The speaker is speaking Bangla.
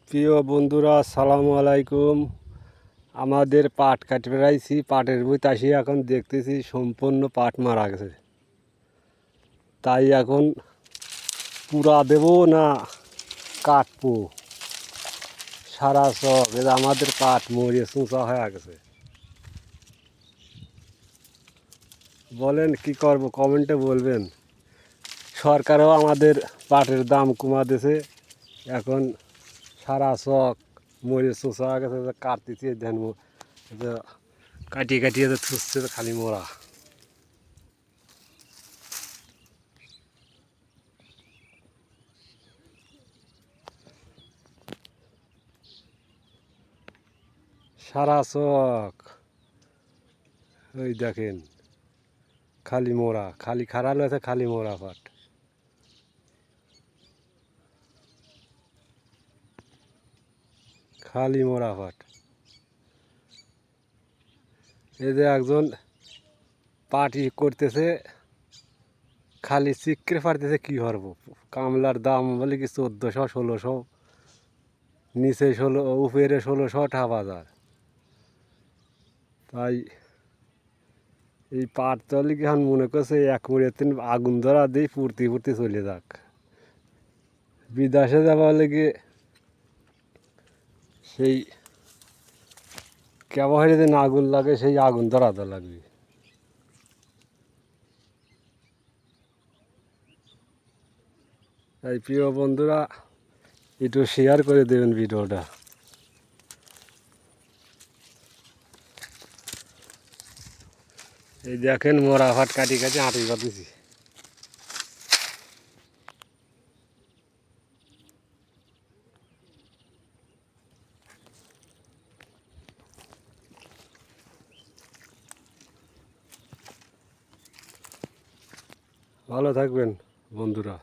প্রিয় বন্ধুরা, আসসালামু আলাইকুম। আমাদের পাট কাটতে বেড়াইছি, পাটের বই আসি, এখন দেখতেছি সম্পূর্ণ পাট মারা গেছে। তাই এখন পুরা দেব না কাটবো সারা সব আমাদের পাট মরিয়ে চুঁচা হয়ে গেছে। বলেন কি করব, কমেন্টে বলবেন। সরকারও আমাদের পাটের দাম কমা দিয়েছে, এখন সারা শখ মরে চুষা হয়ে গেছে। কাটতেছি ধ্যান কাটিয়ে কাটিয়ে থুসছে, খালি মোড়া। সারা শখ ওই দেখেন, খালি মোড়া, খালি খারাপ আছে, খালি মোড়া পাট। খালি মোড়া পাট। এই যে একজন পার্টি করতেছে, খালি চিক্রে পারতেছে, কি করবো। কামলার দাম বলে কি 1400 1600, নিচে 16, উপরে 1600 টাকা বাজার। তাই এই পাট চলে কি এখন মনে করছে এক মুড়ে আগুন ধরা দিয়ে ফুর্তি ফুর্তি চলে যাক। বিদেশে যাওয়া হলে গিয়ে সেই কেবল যেদিন আগুন লাগে, সেই আগুন ধরাতে লাগবে। তাই প্রিয় বন্ধুরা, একটু শেয়ার করে দেবেন ভিডিওটা। এই দেখেন মোড়া ফাট কাটি কাটি হাঁটি পাতেছি। ভালো থাকবেন বন্ধুরা।